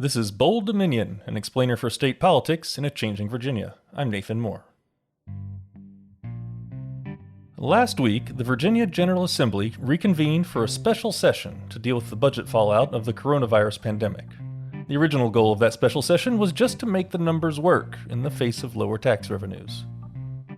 This is Bold Dominion, an explainer for state politics in a changing Virginia. I'm Nathan Moore. Last week, the Virginia General Assembly reconvened for a special session to deal with the budget fallout of the coronavirus pandemic. The original goal of that special session was just to make the numbers work in the face of lower tax revenues.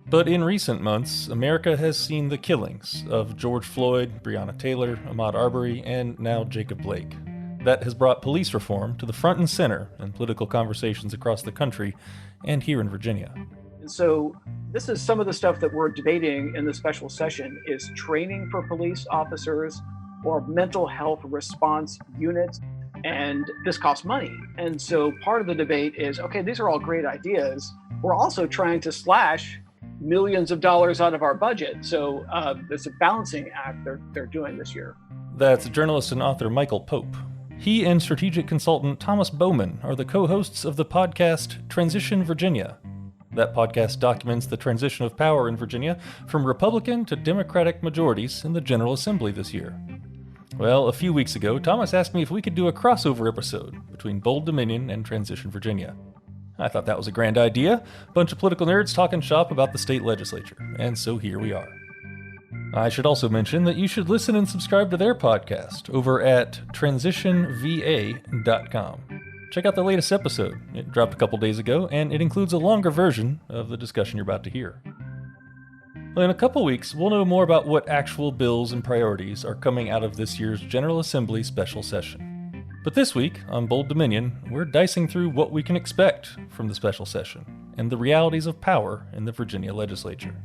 But in recent months, America has seen the killings of George Floyd, Breonna Taylor, Ahmaud Arbery, and now Jacob Blake. That has brought police reform to the front and center in political conversations across the country and here in Virginia. And so this is some of the stuff that we're debating in the special session is training for police officers or mental health response units. And this costs money. And so part of the debate is, okay, these are all great ideas. We're also trying to slash millions of dollars out of our budget. So there's a balancing act they're doing this year. That's journalist and author Michael Pope. He and strategic consultant Thomas Bowman are the co-hosts of the podcast Transition Virginia. That podcast documents the transition of power in Virginia from Republican to Democratic majorities in the General Assembly this year. Well, a few weeks ago, Thomas asked me if we could do a crossover episode between Bold Dominion and Transition Virginia. I thought that was a grand idea. A bunch of political nerds talking shop about the state legislature. And so here we are. I should also mention that you should listen and subscribe to their podcast over at transitionva.com. Check out the latest episode. It dropped a couple days ago, and it includes a longer version of the discussion you're about to hear. Well, in a couple weeks, we'll know more about what actual bills and priorities are coming out of this year's General Assembly special session. But this week, on Bold Dominion, we're dicing through what we can expect from the special session and the realities of power in the Virginia legislature.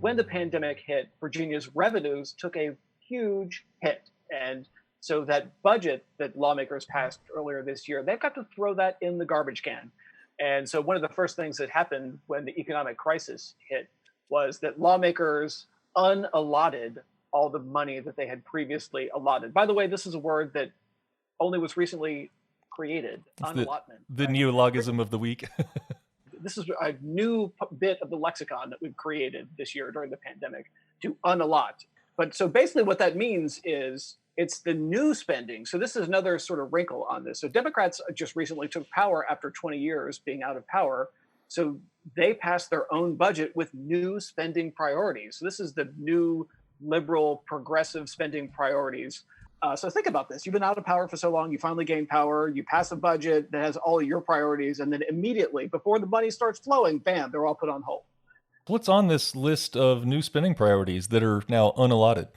When the pandemic hit, Virginia's revenues took a huge hit. And so that budget that lawmakers passed earlier this year, they've got to throw that in the garbage can. And so one of the first things that happened when the economic crisis hit was that lawmakers unallotted all the money that they had previously allotted. By the way, this is a word that only was recently created, unallotment. The neologism of the week. This is a new bit of the lexicon that we've created this year during the pandemic, to unallot. But so basically what that means is it's the new spending. So this is another sort of wrinkle on this. So Democrats just recently took power after 20 years being out of power. So they passed their own budget with new spending priorities. So this is the new liberal progressive spending priorities. So think about this. You've been out of power for so long, you finally gain power, you pass a budget that has all of your priorities, and then immediately, before the money starts flowing, bam, they're all put on hold. What's on this list of new spending priorities that are now unallotted?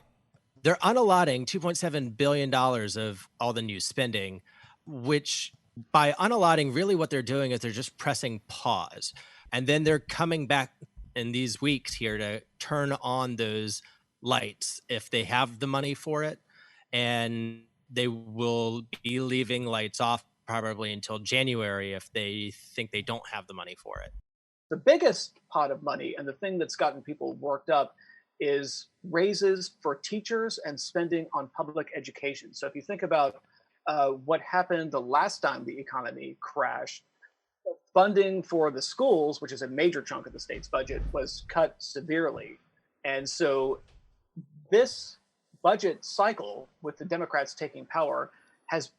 They're unallotting $2.7 billion of all the new spending, which by unallotting, really what they're doing is they're just pressing pause. And then they're coming back in these weeks here to turn on those lights if they have the money for it. And they will be leaving lights off probably until January if they think they don't have the money for it. The biggest pot of money and the thing that's gotten people worked up is raises for teachers and spending on public education. So if you think about what happened the last time the economy crashed, funding for the schools, which is a major chunk of the state's budget, was cut severely. And so this budget cycle with the Democrats taking power is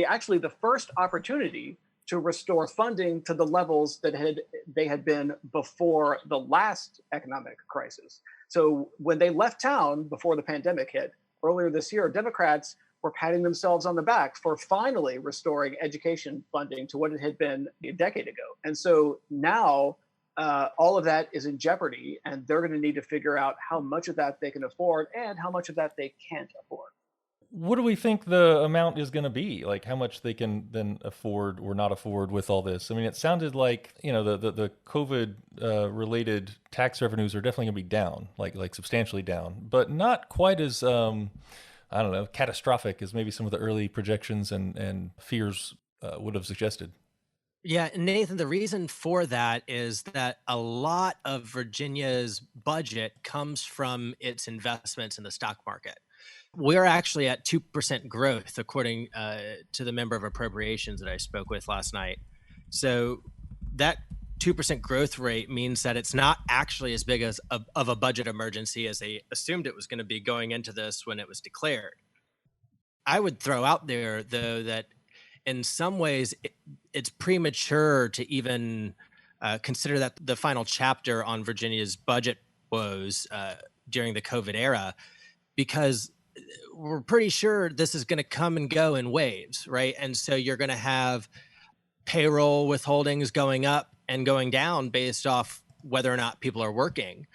actually the first opportunity to restore funding to the levels that they had been before the last economic crisis. So when they left town before the pandemic hit earlier this year, Democrats were patting themselves on the back for finally restoring education funding to what it had been a decade ago. And so now all of that is in jeopardy, and they're going to need to figure out how much of that they can afford and how much of that they can't afford. What do we think the amount is going to be? Like how much they can then afford or not afford with all this? I mean, it sounded like, the COVID related tax revenues are definitely going to be down, like substantially down, but not quite as, catastrophic as maybe some of the early projections and fears would have suggested. Yeah, Nathan, the reason for that is that a lot of Virginia's budget comes from its investments in the stock market. We're actually at 2% growth, according to the member of appropriations that I spoke with last night. So that 2% growth rate means that it's not actually as big as of a budget emergency as they assumed it was going to be going into this when it was declared. I would throw out there, though, that in some ways it's premature to even consider that the final chapter on Virginia's budget woes during the COVID era, because we're pretty sure this is going to come and go in waves, right? And so you're going to have payroll withholdings going up and going down based off whether or not people are working.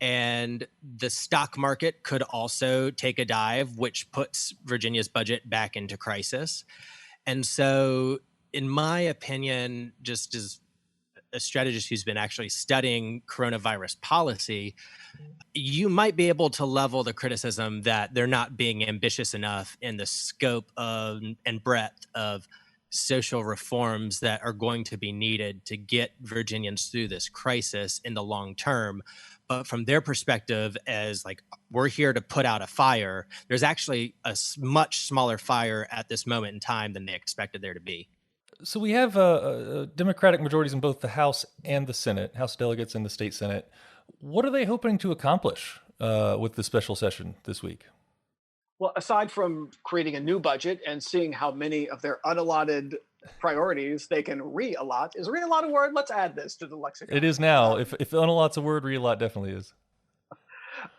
And the stock market could also take a dive, which puts Virginia's budget back into crisis. And so, in my opinion, just as a strategist who's been actually studying coronavirus policy, you might be able to level the criticism that they're not being ambitious enough in the scope of and breadth of social reforms that are going to be needed to get Virginians through this crisis in the long term. But from their perspective, as like, we're here to put out a fire, there's actually a much smaller fire at this moment in time than they expected there to be. So we have Democratic majorities in both the House and the Senate, House delegates and the state Senate. What are they hoping to accomplish with the special session this week? Well, aside from creating a new budget and seeing how many of their unallotted priorities they can re-allot. Is re-allot a word? Let's add this to the lexicon. It is now. If unallot's a word, re-allot definitely is.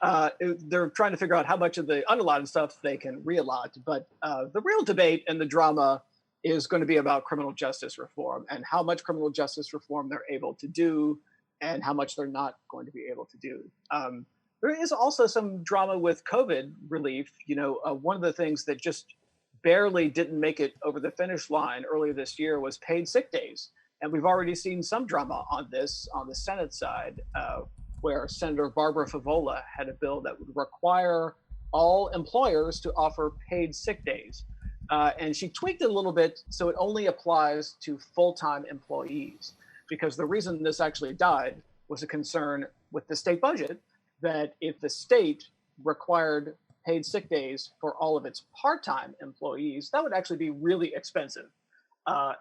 They're trying to figure out how much of the unallotted stuff they can re-allot. But the real debate and the drama is going to be about criminal justice reform and how much criminal justice reform they're able to do and how much they're not going to be able to do. There is also some drama with COVID relief. You know, one of the things that just barely didn't make it over the finish line earlier this year was paid sick days. And we've already seen some drama on this on the Senate side, where Senator Barbara Favola had a bill that would require all employers to offer paid sick days. And she tweaked it a little bit so it only applies to full-time employees, because the reason this actually died was a concern with the state budget that if the state required paid sick days for all of its part-time employees, that would actually be really expensive.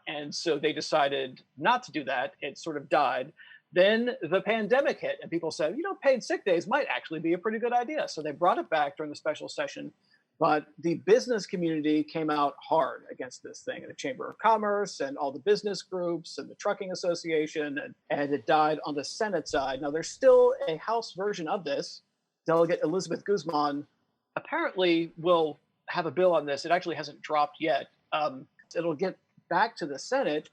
And so they decided not to do that. It sort of died. Then the pandemic hit and people said, you know, paid sick days might actually be a pretty good idea. So they brought it back during the special session. But the business community came out hard against this thing, and the Chamber of Commerce and all the business groups and the Trucking Association, and it died on the Senate side. Now, there's still a House version of this. Delegate Elizabeth Guzman apparently will have a bill on this. It actually hasn't dropped yet. It'll get back to the Senate,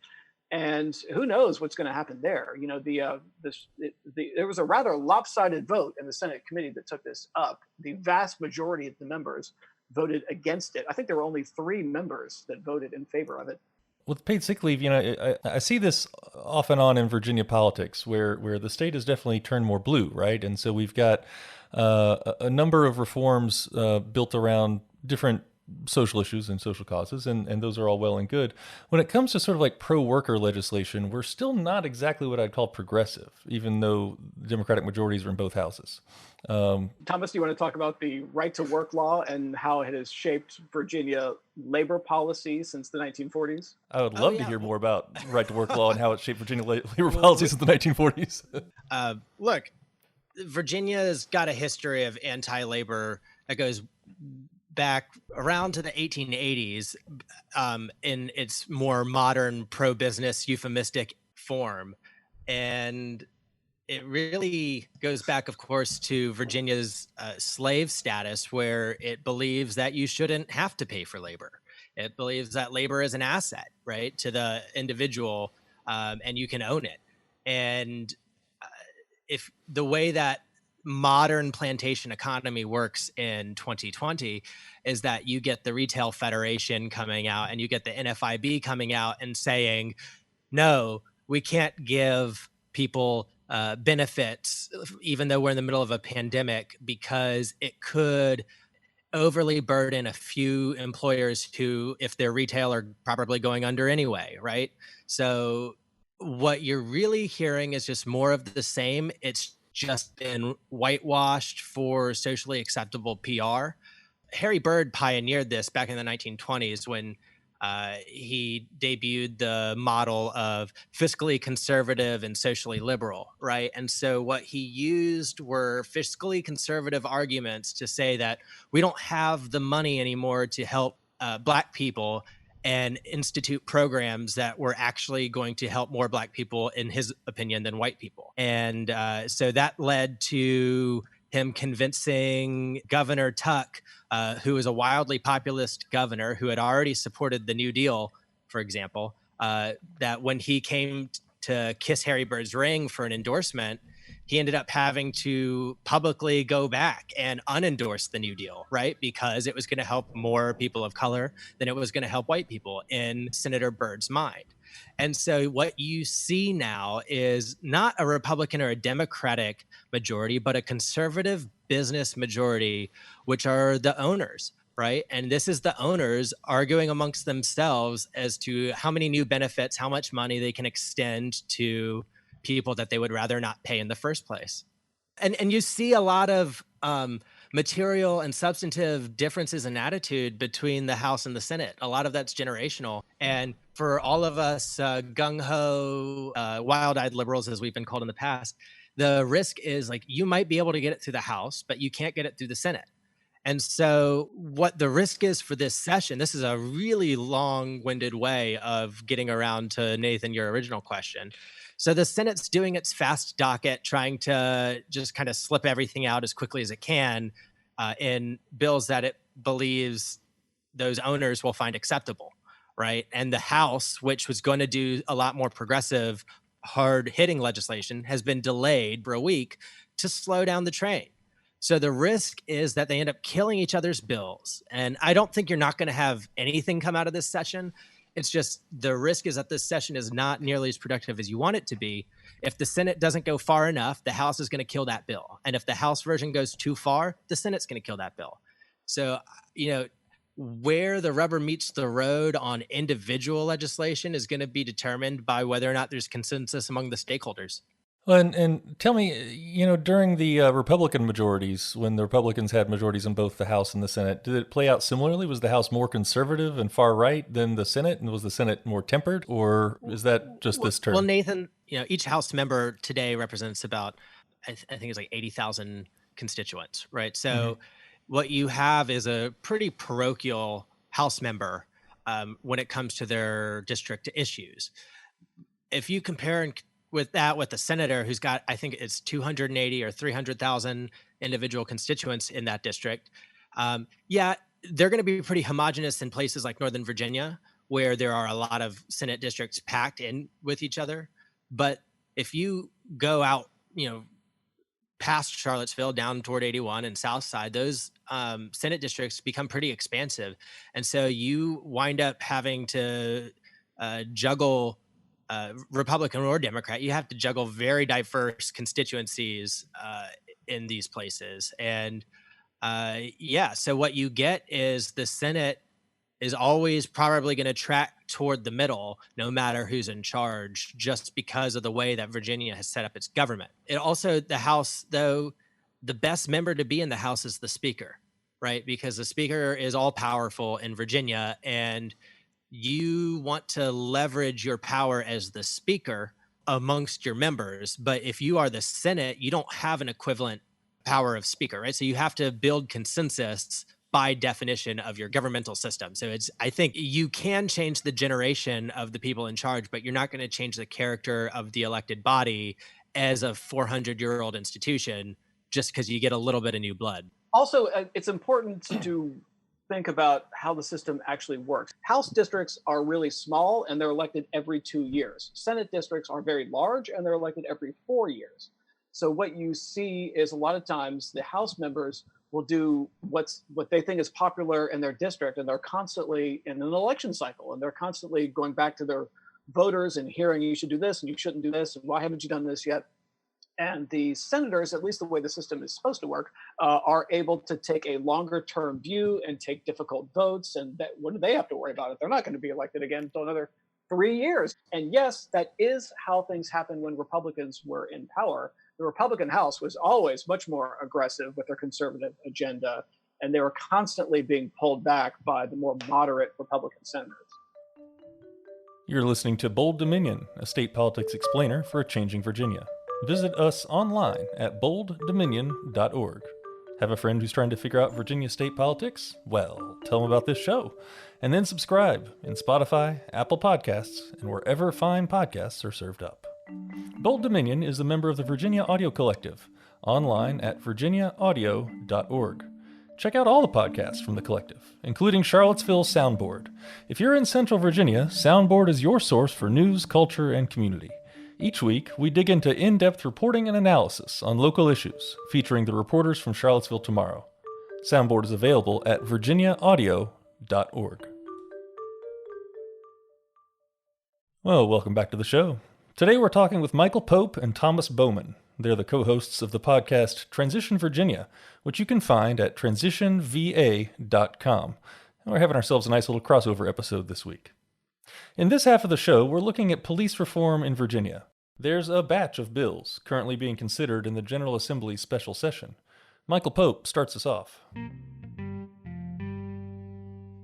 and who knows what's going to happen there. You know, there was a rather lopsided vote in the Senate committee that took this up. The vast majority of the members voted against it. I think there were only 3 members that voted in favor of it. With paid sick leave, you know, I see this off and on in Virginia politics, where the state has definitely turned more blue, right? And so we've got a number of reforms built around different social issues and social causes, and those are all well and good. When it comes to sort of like pro-worker legislation, we're still not exactly what I'd call progressive, even though Democratic majorities are in both houses. Thomas, do you want to talk about the right to work law and how it has shaped Virginia labor policy since the 1940s? I would love to hear more about right to work law and how it shaped Virginia labor policy since the 1940s. Look, Virginia's got a history of anti-labor that goes back around to the 1880s in its more modern pro-business euphemistic form. And it really goes back, of course, to Virginia's slave status, where it believes that you shouldn't have to pay for labor. It believes that labor is an asset, right, to the individual, and you can own it. And if the way that modern plantation economy works in 2020 is that you get the Retail Federation coming out and you get the NFIB coming out and saying, no, we can't give people benefits, even though we're in the middle of a pandemic, because it could overly burden a few employers who, if they're retail, are probably going under anyway, right? So what you're really hearing is just more of the same. It's just been whitewashed for socially acceptable PR. Harry Byrd pioneered this back in the 1920s when He debuted the model of fiscally conservative and socially liberal, right? And so what he used were fiscally conservative arguments to say that we don't have the money anymore to help Black people and institute programs that were actually going to help more Black people, in his opinion, than white people. And so that led to him convincing Governor Tuck, who was a wildly populist governor who had already supported the New Deal, for example, that when he came to kiss Harry Bird's ring for an endorsement, he ended up having to publicly go back and unendorse the New Deal, right? Because it was going to help more people of color than it was going to help white people in Senator Bird's mind. And so what you see now is not a Republican or a Democratic majority, but a conservative business majority, which are the owners, right? And this is the owners arguing amongst themselves as to how many new benefits, how much money they can extend to people that they would rather not pay in the first place. And you see a lot of material and substantive differences in attitude between the House and the Senate. A lot of that's generational. And for all of us gung-ho, wild-eyed liberals, as we've been called in the past, the risk is like you might be able to get it through the House, but you can't get it through the Senate. And so what the risk is for this session, this is a really long-winded way of getting around to, Nathan, your original question. So the Senate's doing its fast docket, trying to just kind of slip everything out as quickly as it can in bills that it believes those owners will find acceptable, right? And the House, which was going to do a lot more progressive, hard-hitting legislation, has been delayed for a week to slow down the train. So the risk is that they end up killing each other's bills. And I don't think you're not going to have anything come out of this session. It's just the risk is that this session is not nearly as productive as you want it to be. If the Senate doesn't go far enough, the House is going to kill that bill. And if the House version goes too far, the Senate's going to kill that bill. So, where the rubber meets the road on individual legislation is going to be determined by whether or not there's consensus among the stakeholders. Well, and tell me, during the Republican majorities, when the Republicans had majorities in both the House and the Senate, did it play out similarly? Was the House more conservative and far right than the Senate? And was the Senate more tempered? Or is that just this term? Well, Nathan, each House member today represents about, I think it's like 80,000 constituents, right? So what you have is a pretty parochial House member when it comes to their district issues. If you compare with the senator who's got, I think it's 280 or 300,000 individual constituents in that district. They're going to be pretty homogenous in places like Northern Virginia, where there are a lot of Senate districts packed in with each other. But if you go out, past Charlottesville down toward 81 and South Side, those Senate districts become pretty expansive. And so you wind up having to juggle Republican or Democrat, you have to juggle very diverse constituencies in these places. And so what you get is the Senate is always probably going to track toward the middle, no matter who's in charge, just because of the way that Virginia has set up its government. It also, the House, though, the best member to be in the House is the Speaker, right? Because the Speaker is all powerful in Virginia, and you want to leverage your power as the Speaker amongst your members. But if you are the Senate, you don't have an equivalent power of Speaker, right? So you have to build consensus by definition of your governmental system. So I think you can change the generation of the people in charge, but you're not going to change the character of the elected body as a 400-year-old institution just because you get a little bit of new blood. Also, it's important to think about how the system actually works. House districts are really small and they're elected every 2 years. Senate districts are very large and they're elected every 4 years. So what you see is a lot of times the House members will do what they think is popular in their district, and they're constantly in an election cycle, and they're constantly going back to their voters and hearing you should do this and you shouldn't do this and why haven't you done this yet. And the senators, at least the way the system is supposed to work, are able to take a longer term view and take difficult votes. And what do they have to worry about? They're not going to be elected again until another 3 years. And yes, that is how things happened when Republicans were in power. The Republican House was always much more aggressive with their conservative agenda, and they were constantly being pulled back by the more moderate Republican senators. You're listening to Bold Dominion, a state politics explainer for a changing Virginia. Visit us online at bolddominion.org. Have a friend who's trying to figure out Virginia state politics? Well, tell them about this show. And then subscribe in Spotify, Apple Podcasts, and wherever fine podcasts are served up. Bold Dominion is a member of the Virginia Audio Collective, online at virginiaaudio.org. Check out all the podcasts from the collective, including Charlottesville Soundboard. If you're in Central Virginia, Soundboard is your source for news, culture, and community. Each week, we dig into in-depth reporting and analysis on local issues, featuring the reporters from Charlottesville Tomorrow. Soundboard is available at virginiaaudio.org. Well, welcome back to the show. Today we're talking with Michael Pope and Thomas Bowman. They're the co-hosts of the podcast Transition Virginia, which you can find at transitionva.com. And we're having ourselves a nice little crossover episode this week. In this half of the show, we're looking at police reform in Virginia. There's a batch of bills currently being considered in the General Assembly's special session. Michael Pope starts us off.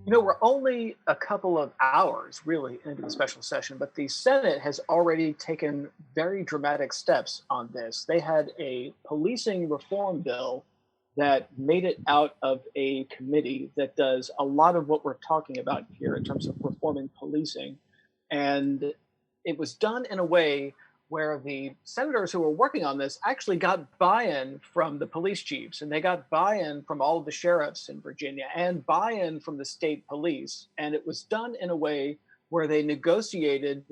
You know, we're only a couple of hours really into the special session, but the Senate has already taken very dramatic steps on this. They had a policing reform bill that made it out of a committee that does a lot of what we're talking about here in terms of reforming policing. And it was done in a way where the senators who were working on this actually got buy-in from the police chiefs, and they got buy-in from all of the sheriffs in Virginia and buy-in from the state police. And it was done in a way where they negotiated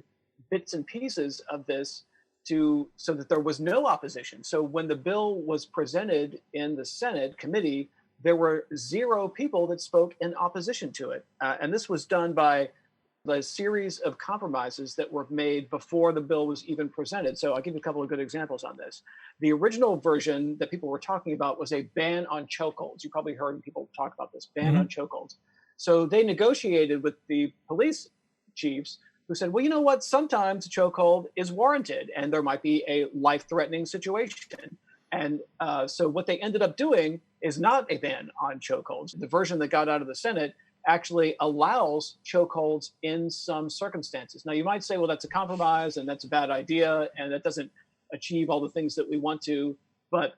bits and pieces of this so that there was no opposition. So when the bill was presented in the Senate committee, there were 0 people that spoke in opposition to it. And this was done by the series of compromises that were made before the bill was even presented. So I'll give you a couple of good examples on this. The original version that people were talking about was a ban on chokeholds. You probably heard people talk about this, ban on chokeholds. So they negotiated with the police chiefs who said, well, you know what, sometimes a chokehold is warranted and there might be a life-threatening situation. And so what they ended up doing is not a ban on chokeholds. The version that got out of the Senate actually allows chokeholds in some circumstances. Now, you might say, well, that's a compromise and that's a bad idea and that doesn't achieve all the things that we want to. But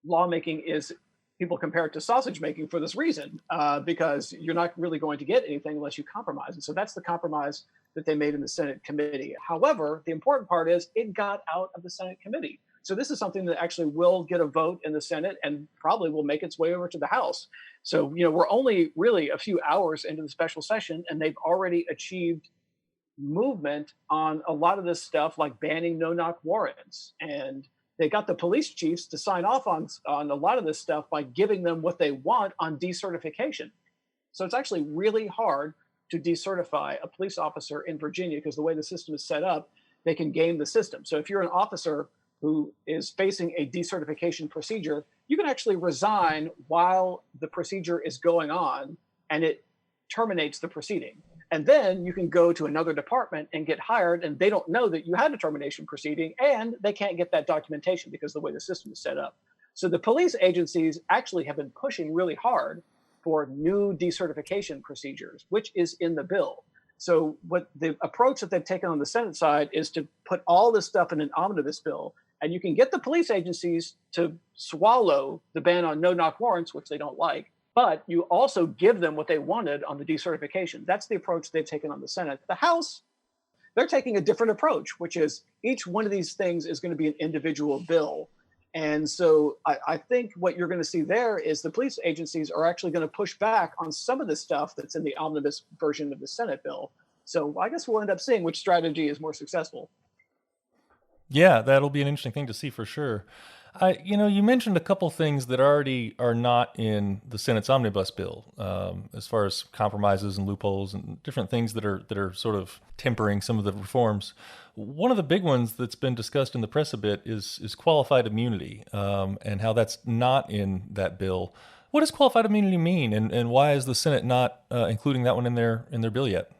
lawmaking is, people compare it to sausage making for this reason, because you're not really going to get anything unless you compromise. And so that's the compromise that they made in the Senate committee. However, the important part is it got out of the Senate committee. So this is something that actually will get a vote in the Senate and probably will make its way over to the House. So, you know, we're only really a few hours into the special session, and they've already achieved movement on a lot of this stuff, like banning no-knock warrants. And they got the police chiefs to sign off on a lot of this stuff by giving them what they want on decertification. So it's actually really hard to decertify a police officer in Virginia because the way the system is set up, they can game the system. So if you're an officer who is facing a decertification procedure, you can actually resign while the procedure is going on and it terminates the proceeding. And then you can go to another department and get hired, and they don't know that you had a termination proceeding, and they can't get that documentation because of the way the system is set up. So the police agencies actually have been pushing really hard for new decertification procedures, which is in the bill. So what the approach that they've taken on the Senate side is to put all this stuff in an omnibus bill, and you can get the police agencies to swallow the ban on no-knock warrants, which they don't like, but you also give them what they wanted on the decertification. That's the approach they've taken on the Senate. The House, they're taking a different approach, which is each one of these things is going to be an individual bill. And so I think what you're going to see there is the police agencies are actually going to push back on some of the stuff that's in the omnibus version of the Senate bill. So I guess we'll end up seeing which strategy is more successful. Yeah, that'll be an interesting thing to see for sure. You mentioned a couple things that already are not in the Senate's omnibus bill, as far as compromises and loopholes and different things that are sort of tempering some of the reforms. One of the big ones that's been discussed in the press a bit is qualified immunity, and how that's not in that bill. What does qualified immunity mean, and why is the Senate not including that one in their bill yet?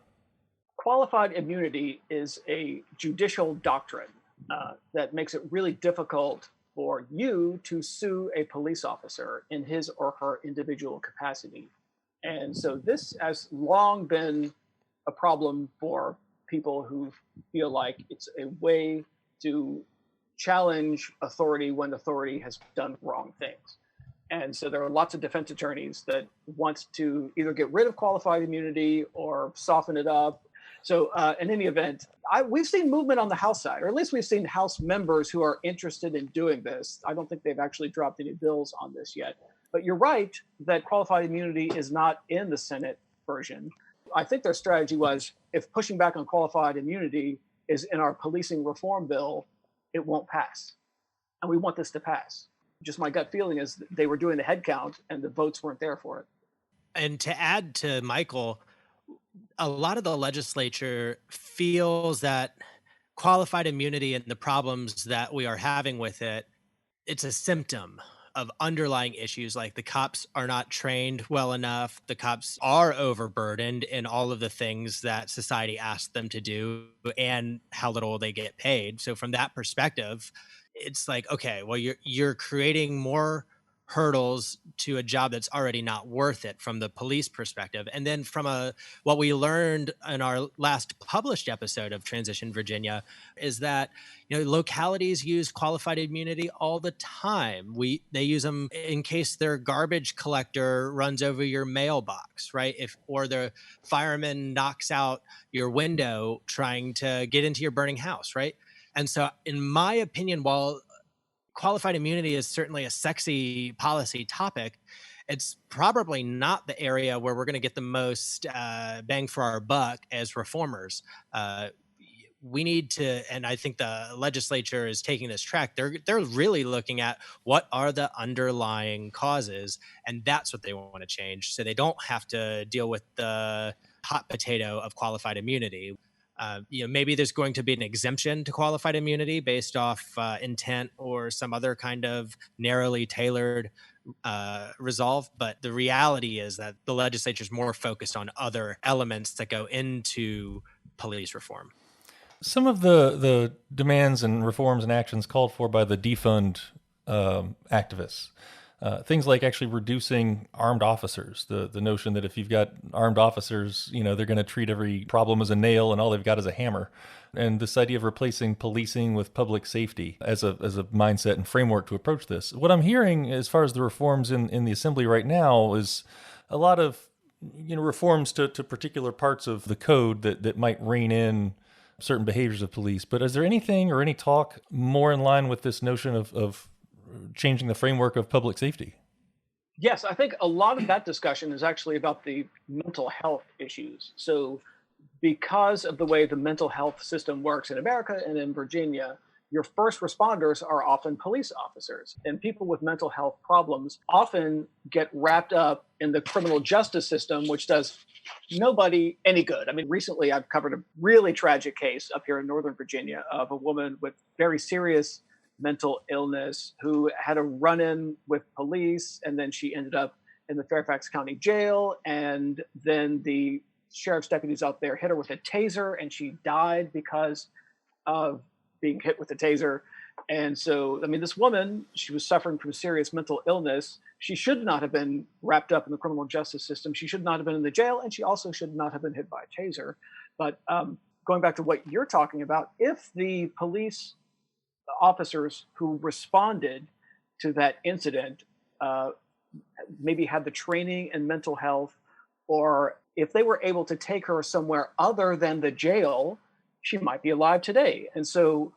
Qualified immunity is a judicial doctrine that makes it really difficult for you to sue a police officer in his or her individual capacity. And so this has long been a problem for people who feel like it's a way to challenge authority when authority has done wrong things. And so there are lots of defense attorneys that want to either get rid of qualified immunity or soften it up. So in any event, we've seen movement on the House side, or at least we've seen House members who are interested in doing this. I don't think they've actually dropped any bills on this yet. But you're right that qualified immunity is not in the Senate version. I think their strategy was, if pushing back on qualified immunity is in our policing reform bill, it won't pass. And we want this to pass. Just my gut feeling is they were doing the head count and the votes weren't there for it. And to add to Michael, a lot of the legislature feels that qualified immunity and the problems that we are having with it, it's a symptom of underlying issues, like the cops are not trained well enough, the cops are overburdened in all of the things that society asks them to do, and how little they get paid. So from that perspective, it's like, okay, well, you're creating more hurdles to a job that's already not worth it from the police perspective. And then from what we learned in our last published episode of Transition Virginia is that, localities use qualified immunity all the time. They use them in case their garbage collector runs over your mailbox, right? Or the fireman knocks out your window trying to get into your burning house, right? And so in my opinion, while qualified immunity is certainly a sexy policy topic, it's probably not the area where we're going to get the most bang for our buck as reformers. We need to, and I think the legislature is taking this track. They're really looking at what are the underlying causes, and that's what they want to change, so they don't have to deal with the hot potato of qualified immunity. Maybe there's going to be an exemption to qualified immunity based off intent or some other kind of narrowly tailored resolve. But the reality is that the legislature is more focused on other elements that go into police reform. Some of the demands and reforms and actions called for by the defund activists, things like actually reducing armed officers, the notion that if you've got armed officers, they're going to treat every problem as a nail and all they've got is a hammer. And this idea of replacing policing with public safety as a mindset and framework to approach this. What I'm hearing as far as the reforms in the assembly right now is a lot of reforms to particular parts of the code that might rein in certain behaviors of police. But is there anything or any talk more in line with this notion of changing the framework of public safety? Yes, I think a lot of that discussion is actually about the mental health issues. So because of the way the mental health system works in America and in Virginia, your first responders are often police officers. And people with mental health problems often get wrapped up in the criminal justice system, which does nobody any good. I mean, recently I've covered a really tragic case up here in Northern Virginia of a woman with very serious mental illness who had a run-in with police, and then she ended up in the Fairfax County Jail, and then the sheriff's deputies out there hit her with a taser, and she died because of being hit with a taser. And so, I mean, this woman, she was suffering from serious mental illness. She should not have been wrapped up in the criminal justice system. She should not have been in the jail, and she also should not have been hit by a taser. But going back to what you're talking about, if the police officers who responded to that incident maybe had the training in mental health, or if they were able to take her somewhere other than the jail, she might be alive today. And so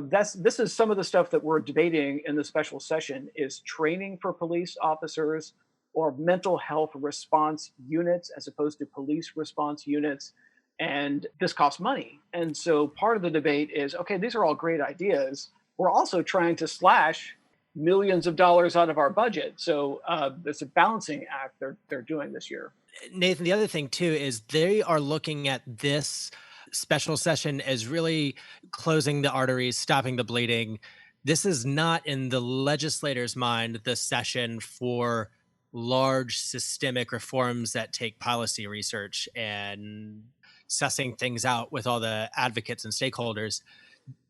this is some of the stuff that we're debating in the special session, is training for police officers or mental health response units as opposed to police response units. And this costs money. And so part of the debate is, okay, these are all great ideas. We're also trying to slash millions of dollars out of our budget. So it's a balancing act they're doing this year. Nathan, the other thing too is they are looking at this special session as really closing the arteries, stopping the bleeding. This is not in the legislator's mind the session for large systemic reforms that take policy research and sussing things out with all the advocates and stakeholders.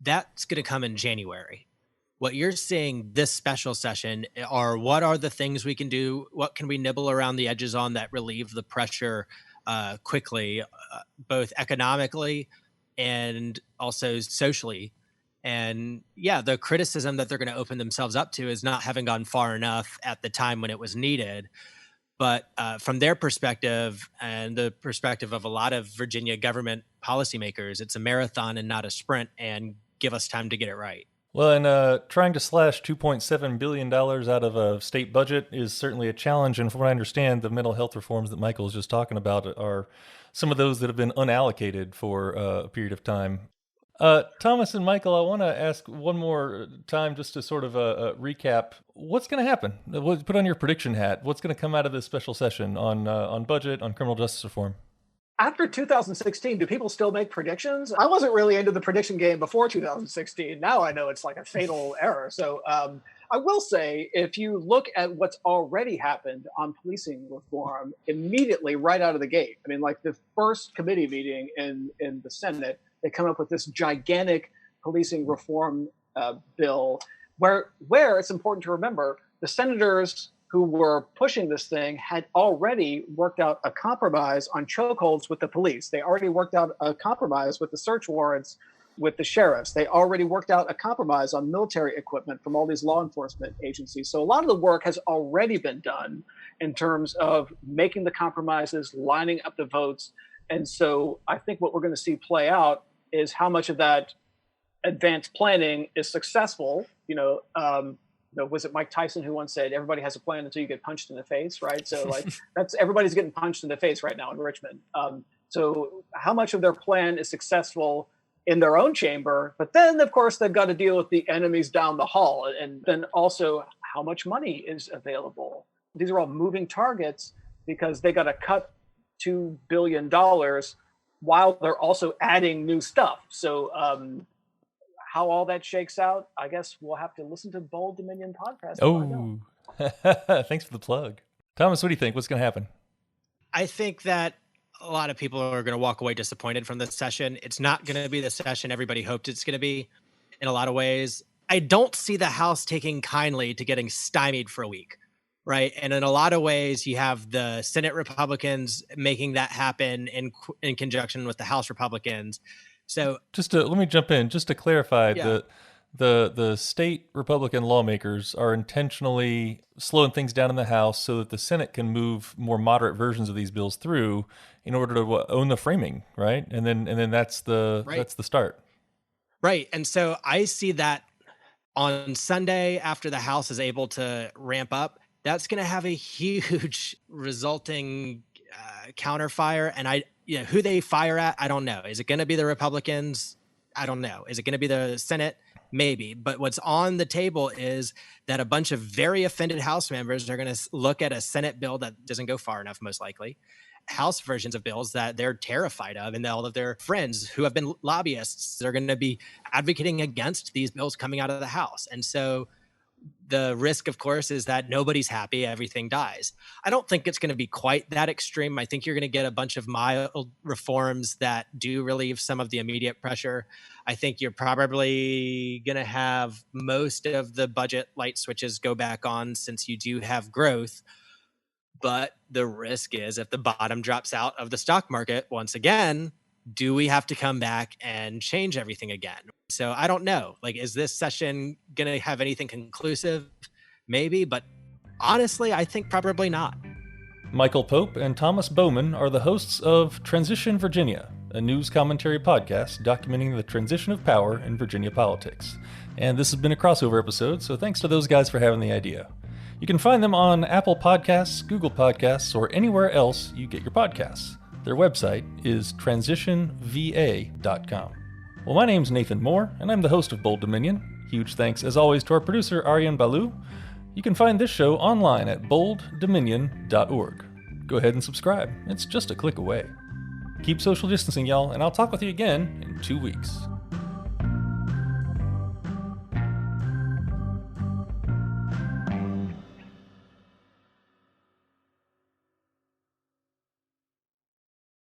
That's going to come in January. What you're seeing this special session are what are the things we can do, what can we nibble around the edges on that relieve the pressure quickly, both economically, and also socially. And yeah, the criticism that they're going to open themselves up to is not having gone far enough at the time when it was needed. But from their perspective and the perspective of a lot of Virginia government policymakers, it's a marathon and not a sprint, and give us time to get it right. Well, and trying to slash $2.7 billion out of a state budget is certainly a challenge. And from what I understand, the mental health reforms that Michael was just talking about are some of those that have been unallocated for a period of time. Thomas and Michael, I want to ask one more time just to sort of recap. What's going to happen? Put on your prediction hat. What's going to come out of this special session on budget, on criminal justice reform? After 2016, do people still make predictions? I wasn't really into the prediction game before 2016. Now I know it's like a fatal error. So I will say, if you look at what's already happened on policing reform immediately right out of the gate, I mean, like the first committee meeting in the Senate, they come up with this gigantic policing reform bill where it's important to remember the senators who were pushing this thing had already worked out a compromise on chokeholds with the police. They already worked out a compromise with the search warrants with the sheriffs. They already worked out a compromise on military equipment from all these law enforcement agencies. So a lot of the work has already been done in terms of making the compromises, lining up the votes. And so I think what we're going to see play out is how much of that advanced planning is successful. Was it Mike Tyson who once said, everybody has a plan until you get punched in the face, right? So like everybody's getting punched in the face right now in Richmond. So how much of their plan is successful in their own chamber, but then of course they've got to deal with the enemies down the hall. And then also how much money is available. These are all moving targets because they got to cut $2 billion while they're also adding new stuff. So how all that shakes out, I guess we'll have to listen to Bold Dominion podcast. Oh, thanks for the plug. Thomas, what do you think? What's going to happen? I think that a lot of people are going to walk away disappointed from this session. It's not going to be the session everybody hoped it's going to be in a lot of ways. I don't see the House taking kindly to getting stymied for a week, right? And in a lot of ways, you have the Senate Republicans making that happen in conjunction with the House Republicans. So let me jump in just to clarify. The state Republican lawmakers are intentionally slowing things down in the House so that the Senate can move more moderate versions of these bills through in order to own the framing, right? And then that's the start. Right. And so I see that on Sunday after the House is able to ramp up, that's going to have a huge resulting counterfire. And who they fire at, I don't know. Is it going to be the Republicans? I don't know. Is it going to be the Senate? Maybe. But what's on the table is that a bunch of very offended House members are going to look at a Senate bill that doesn't go far enough, most likely. House versions of bills that they're terrified of, and all of their friends who have been lobbyists, they're going to be advocating against these bills coming out of the House. And so the risk, of course, is that nobody's happy, everything dies. I don't think it's going to be quite that extreme. I think you're going to get a bunch of mild reforms that do relieve some of the immediate pressure. I think you're probably going to have most of the budget light switches go back on since you do have growth. But the risk is if the bottom drops out of the stock market, once again, do we have to come back and change everything again? So I don't know. Like, is this session going to have anything conclusive? Maybe, but honestly, I think probably not. Michael Pope and Thomas Bowman are the hosts of Transition Virginia, a news commentary podcast documenting the transition of power in Virginia politics. And this has been a crossover episode, so thanks to those guys for having the idea. You can find them on Apple Podcasts, Google Podcasts, or anywhere else you get your podcasts. Their website is transitionva.com. Well, my name's Nathan Moore, and I'm the host of Bold Dominion. Huge thanks, as always, to our producer, Aryan Balu. You can find this show online at bolddominion.org. Go ahead and subscribe. It's just a click away. Keep social distancing, y'all, and I'll talk with you again in 2 weeks.